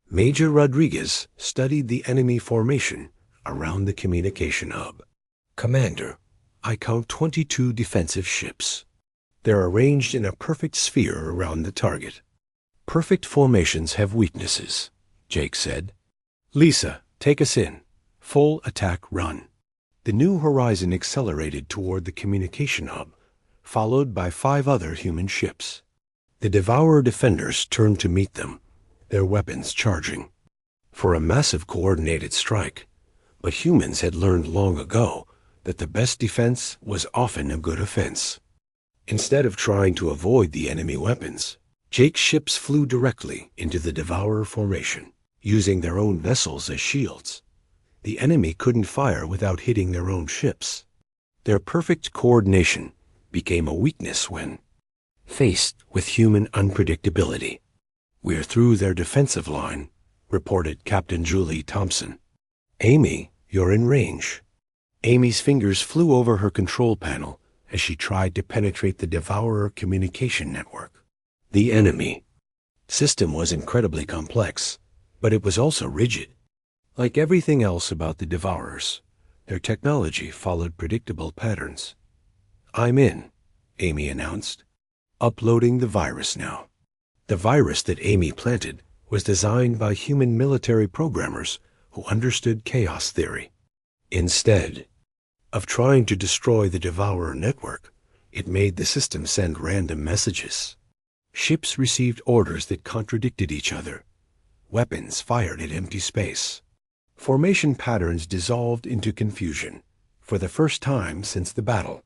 A: Major Rodriguez studied the enemy formation around the communication hub. "Commander, I count 22 defensive ships. They're arranged in a perfect sphere around the target." "Perfect formations have weaknesses," Jake said. "Lisa, take us in. Full attack run." The New Horizon accelerated toward the communication hub, followed by 5 other human ships. The Devourer defenders turned to meet them, their weapons charging for a massive coordinated strike. But humans had learned long ago that the best defense was often a good offense. Instead of trying to avoid the enemy weapons, Jake's ships flew directly into the Devourer formation, using their own vessels as shields. The enemy couldn't fire without hitting their own ships. Their perfect coordination became a weakness when faced with human unpredictability. "We're through their defensive line," reported Captain Julie Thompson. Amy, you're in range. Amy's fingers flew over her control panel as she tried to penetrate the Devourer communication network. The enemy system was incredibly complex, but it was also rigid. Like everything else about the Devourers, their technology followed predictable patterns. "I'm in," Amy announced. "Uploading the virus now." The virus that Amy planted was designed by human military programmers who understood chaos theory. Instead of trying to destroy the Devourer network, it made the system send random messages. Ships received orders that contradicted each other. Weapons fired at empty space. Formation patterns dissolved into confusion. For the first time since the battle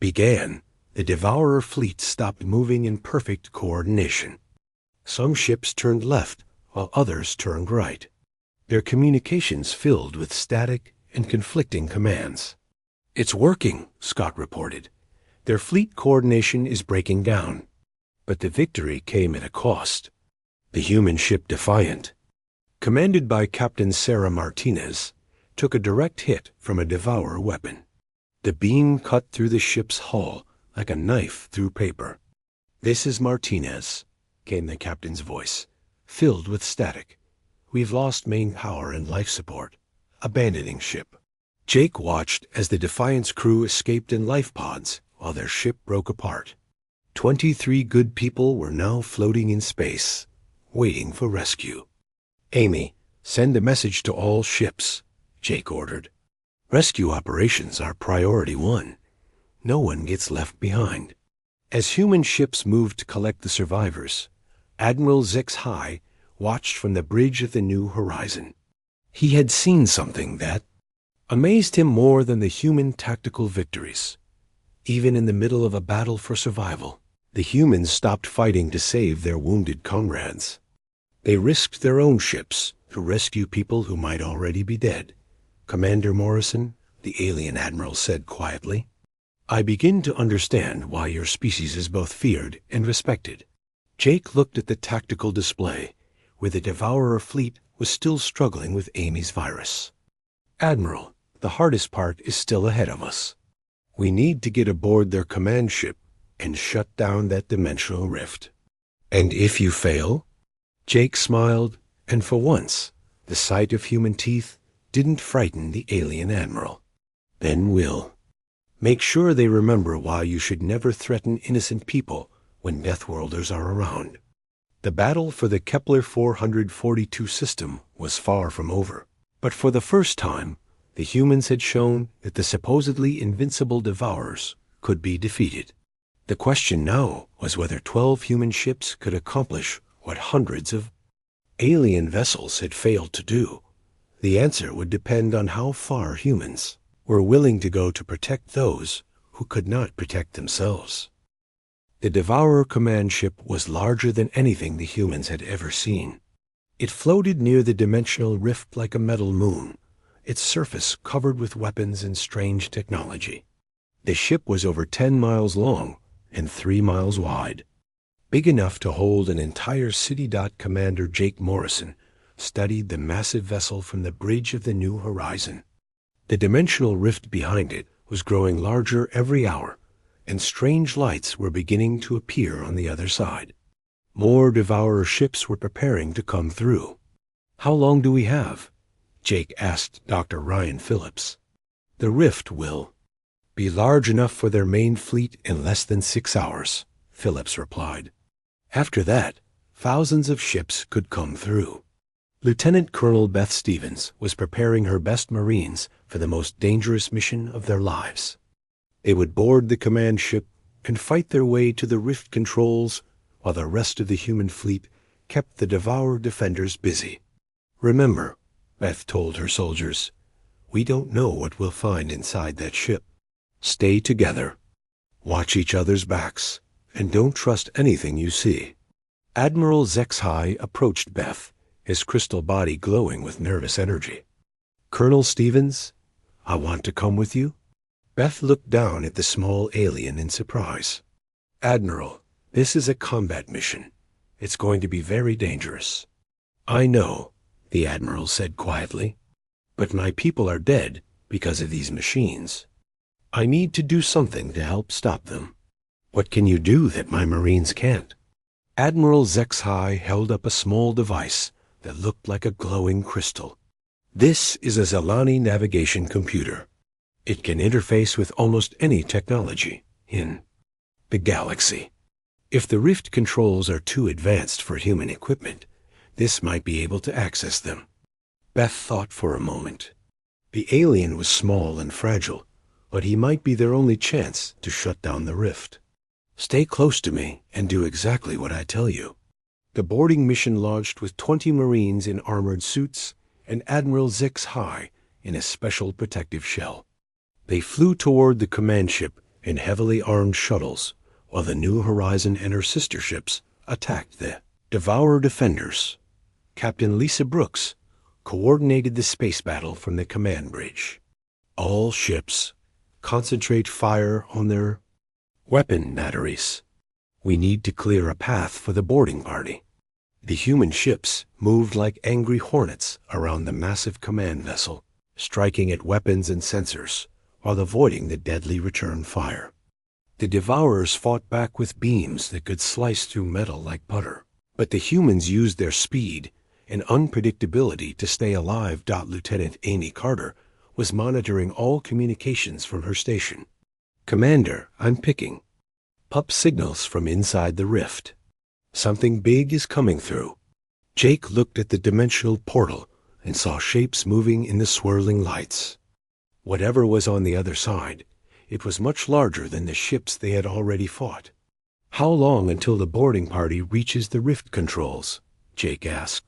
A: began, the Devourer fleet stopped moving in perfect coordination. Some ships turned left, while others turned right. Their communications filled with static and conflicting commands. "It's working," Scott reported. "Their fleet coordination is breaking down." But the victory came at a cost. The human ship Defiant, commanded by Captain Sarah Martinez, took a direct hit from a Devourer weapon. The beam cut through the ship's hull like a knife through paper. "This is Martinez," came the captain's voice, filled with static. "We've lost main power and life support. Abandoning ship." Jake watched as the Defiant's crew escaped in life pods while their ship broke apart. 23 good people were now floating in space, waiting for rescue. "Amy, send a message to all ships," Jake ordered. "Rescue operations are priority 1. No one gets left behind." As human ships moved to collect the survivors, Admiral HFY watched from the bridge of the New Horizon. He had seen something that amazed him more than the human tactical victories. Even in the middle of a battle for survival, the humans stopped fighting to save their wounded comrades. They risked their own ships to rescue people who might already be dead. "Commander Morrison," the alien admiral said quietly, "I begin to understand why your species is both feared and respected." Jake looked at the tactical display, where the Devourer fleet was still struggling with Amy's virus. "Admiral, the hardest part is still ahead of us. We need to get aboard their command ship and shut down that dimensional rift." "And if you fail?" Jake smiled, and for once, the sight of human teeth didn't frighten the alien admiral. "Then we'll make sure they remember why you should never threaten innocent people when Deathworlders are around." The battle for the Kepler 442 system was far from over, but for the first time, the humans had shown that the supposedly invincible Devourers could be defeated. The question now was whether 12 human ships could accomplish what hundreds of alien vessels had failed to do. The answer would depend on how far humans were willing to go to protect those who could not protect themselves. The Devourer command ship was larger than anything the humans had ever seen. It floated near the dimensional rift like a metal moon, its surface covered with weapons and strange technology. The ship was over 10 miles long and 3 miles wide, big enough to hold an entire city. Commander Jake Morrison studied the massive vessel from the bridge of the New Horizon. The dimensional rift behind it was growing larger every hour, and strange lights were beginning to appear on the other side. More Devourer ships were preparing to come through. "How long do we have?" Jake asked Dr. Ryan Phillips. "The rift will be large enough for their main fleet in less than 6 hours," Phillips replied. "After that, thousands of ships could come through." Lieutenant Colonel Beth Stevens was preparing her best Marines for the most dangerous mission of their lives. They would board the command ship and fight their way to the rift controls while the rest of the human fleet kept the Devourer defenders busy. "Remember," Beth told her soldiers, "we don't know what we'll find inside that ship. Stay together, watch each other's backs, and don't trust anything you see." Admiral HFY approached Beth, his crystal body glowing with nervous energy. "Colonel Stevens, I want to come with you." Beth looked down at the small alien in surprise. "Admiral, this is a combat mission. It's going to be very dangerous." "I know," the Admiral said quietly. "But my people are dead because of these machines. I need to do something to help stop them. What can you do that my Marines can't?" Admiral Zexhai held up a small device that looked like a glowing crystal. "This is a Zelani navigation computer. It can interface with almost any technology in the galaxy. If the rift controls are too advanced for human equipment, this might be able to access them." Beth thought for a moment. The alien was small and fragile, but he might be their only chance to shut down the rift. "Stay close to me and do exactly what I tell you." The boarding mission launched with 20 Marines in armored suits and Admiral Zexhai in a special protective shell. They flew toward the command ship in heavily armed shuttles, while the New Horizon and her sister ships attacked the Devourer defenders. Captain Lisa Brooks coordinated the space battle from the command bridge. "All ships, concentrate fire on their weapon batteries. We need to clear a path for the boarding party." The human ships moved like angry hornets around the massive command vessel, striking at weapons and sensors while avoiding the deadly return fire. The Devourers fought back with beams that could slice through metal like butter, but the humans used their speed and unpredictability to stay alive. Lieutenant Amy Carter was monitoring all communications from her station. "Commander, I'm picking up signals from inside the rift. Something big is coming through." Jake looked at the dimensional portal and saw shapes moving in the swirling lights. Whatever was on the other side, it was much larger than the ships they had already fought. "How long until the boarding party reaches the rift controls?" Jake asked.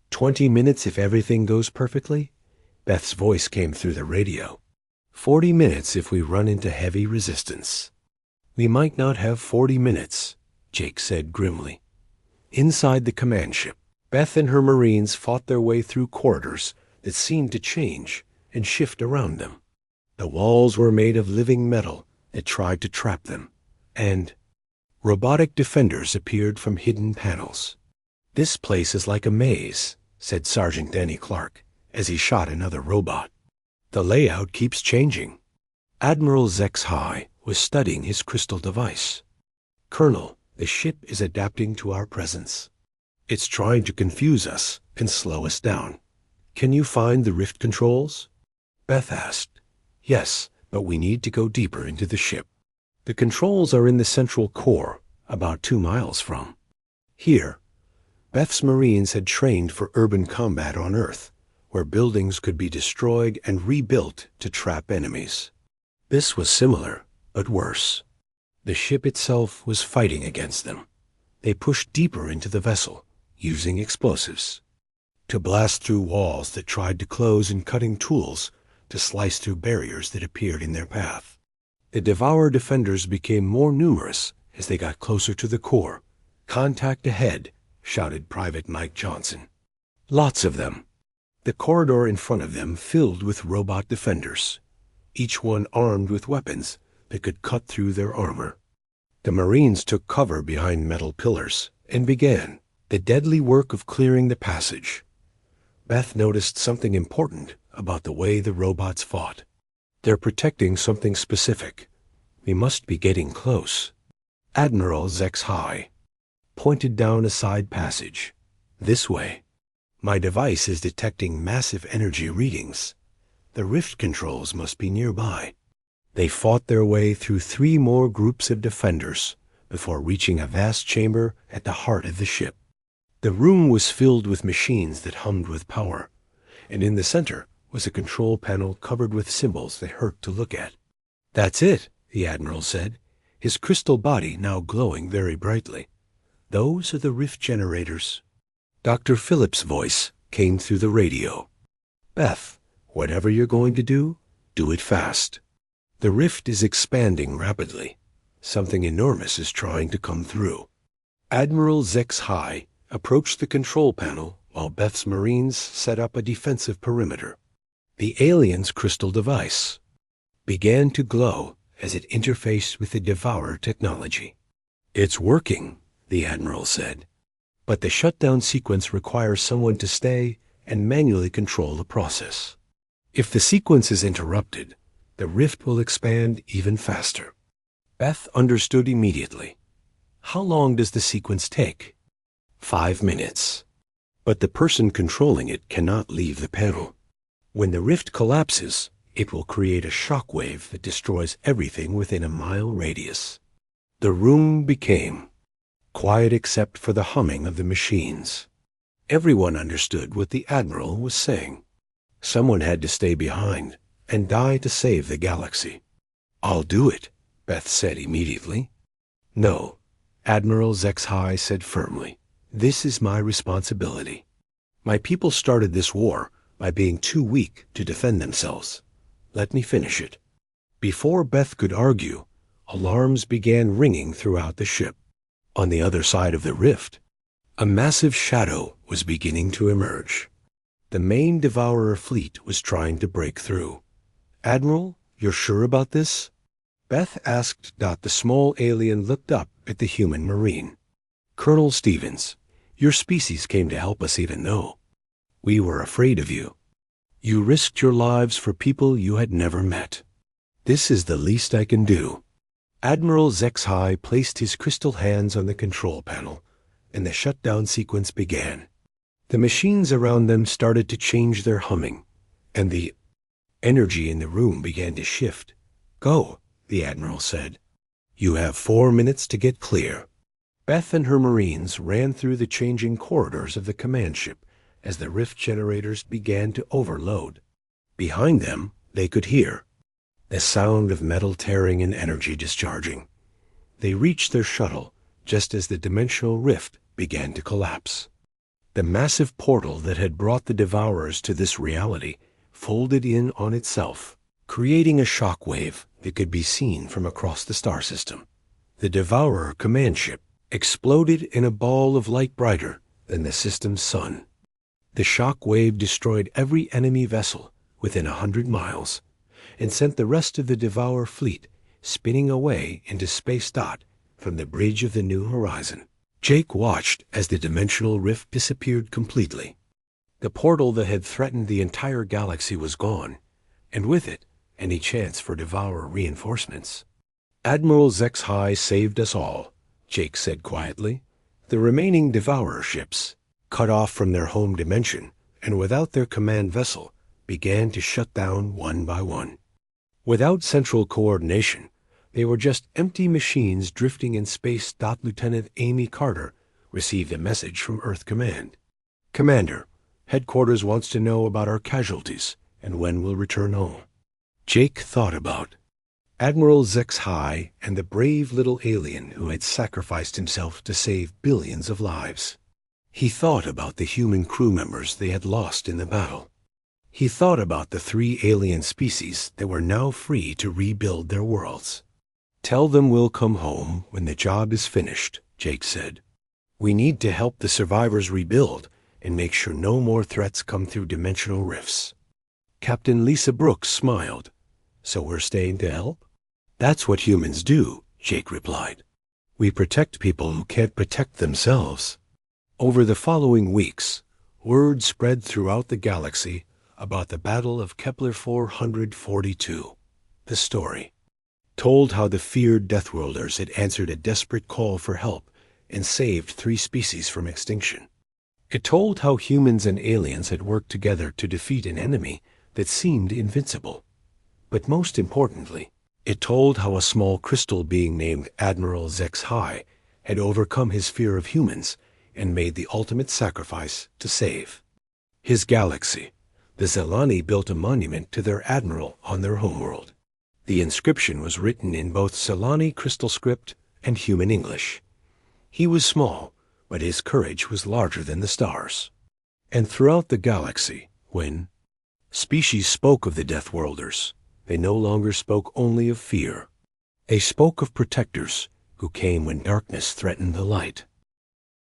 A: 20 minutes if everything goes perfectly?" Beth's voice came through the radio. 40 minutes if we run into heavy resistance." "We might not have 40 minutes, Jake said grimly. Inside the command ship, Beth and her Marines fought their way through corridors that seemed to change and shift around them. The walls were made of living metal that tried to trap them, and robotic defenders appeared from hidden panels. "This place is like a maze," said Sergeant Danny Clark as he shot another robot. "The layout keeps changing." Admiral Zexhai was studying his crystal device. "Colonel, the ship is adapting to our presence. It's trying to confuse us and slow us down. Can you find the rift controls?" Beth asked. "Yes, but we need to go deeper into the ship. The controls are in the central core, about 2 miles from here." Beth's Marines had trained for urban combat on Earth, where buildings could be destroyed and rebuilt to trap enemies. This was similar, but worse. The ship itself was fighting against them. They pushed deeper into the vessel, using explosives, to blast through walls that tried to close and cutting tools to slice through barriers that appeared in their path. The Devourer defenders became more numerous as they got closer to the core. "Contact ahead," shouted Private Mike Johnson. Lots of them. The corridor in front of them filled with robot defenders, each one armed with weapons that could cut through their armor. The Marines took cover behind metal pillars and began the deadly work of clearing the passage. Beth noticed something important about the way the robots fought. "They're protecting something specific. We must be getting close." Admiral Zexhai pointed down a side passage. "This way. My device is detecting massive energy readings. The rift controls must be nearby." They fought their way through 3 more groups of defenders before reaching a vast chamber at the heart of the ship. The room was filled with machines that hummed with power, and in the center was a control panel covered with symbols that hurt to look at. "That's it," the Admiral said, his crystal body now glowing very brightly. "Those are the rift generators." Dr. Phillips' voice came through the radio. "Beth, whatever you're going to do it fast. The rift is expanding rapidly. Something enormous is trying to come through." Admiral Zexhai approached the control panel while Beth's Marines set up a defensive perimeter. The alien's crystal device began to glow as it interfaced with the Devourer technology. "It's working," the Admiral said. "But the shutdown sequence requires someone to stay and manually control the process. If the sequence is interrupted, the rift will expand even faster. Beth understood immediately. How long does the sequence take? 5 minutes. But the person controlling it cannot leave the panel. When the rift collapses, it will create a shock wave that destroys everything within a mile radius. The room became quiet except for the humming of the machines. Everyone understood what the Admiral was saying. Someone had to stay behind and die to save the galaxy. "I'll do it," Beth said immediately. "No," Admiral ZXHI said firmly. "This is my responsibility. My people started this war by being too weak to defend themselves. Let me finish it." Before Beth could argue, alarms began ringing throughout the ship. On the other side of the rift, a massive shadow was beginning to emerge. The main Devourer fleet was trying to break through. "Admiral, you're sure about this?" Beth asked. The small alien looked up at the human Marine. "Colonel Stevens, your species came to help us even though we were afraid of you. You risked your lives for people you had never met. This is the least I can do." Admiral ZXHI placed his crystal hands on the control panel, and the shutdown sequence began. The machines around them started to change their humming, and the energy in the room began to shift. "Go," the Admiral said. "You have 4 minutes to get clear." Beth and her Marines ran through the changing corridors of the command ship as the rift generators began to overload. Behind them, they could hear the sound of metal tearing and energy discharging. They reached their shuttle just as the dimensional rift began to collapse. The massive portal that had brought the Devourers to this reality folded in on itself, creating a shock wave that could be seen from across the star system. The Devourer command ship exploded in a ball of light brighter than the system's sun. The shock wave destroyed every enemy vessel within 100 miles and sent the rest of the Devourer fleet spinning away into space from the bridge of the New Horizon. Jake watched as the dimensional rift disappeared completely. The portal that had threatened the entire galaxy was gone, and with it, any chance for Devourer reinforcements. "Admiral ZXHI saved us all," Jake said quietly. The remaining Devourer ships, cut off from their home dimension and without their command vessel, began to shut down one by one. Without central coordination, they were just empty machines drifting in space. Lieutenant Amy Carter received a message from Earth Command. "Commander, Headquarters wants to know about our casualties and when we'll return home." Jake thought about Admiral ZXHI and the brave little alien who had sacrificed himself to save billions of lives. He thought about the human crew members they had lost in the battle. He thought about the 3 alien species that were now free to rebuild their worlds. "Tell them we'll come home when the job is finished," Jake said. "We need to help the survivors rebuild and make sure no more threats come through dimensional rifts." Captain Lisa Brooks smiled. "So we're staying to help?" "That's what humans do," Jake replied. "We protect people who can't protect themselves." Over the following weeks, word spread throughout the galaxy about the Battle of Kepler 442. The story told how the feared Deathworlders had answered a desperate call for help and saved 3 species from extinction. It told how humans and aliens had worked together to defeat an enemy that seemed invincible. But most importantly, it told how a small crystal being named Admiral ZXHI had overcome his fear of humans and made the ultimate sacrifice to save his galaxy. The Zelani built a monument to their admiral on their homeworld. The inscription was written in both Zelani crystal script and human English. He was small, but his courage was larger than the stars. And throughout the galaxy, when species spoke of the Deathworlders, they no longer spoke only of fear. They spoke of protectors who came when darkness threatened the light.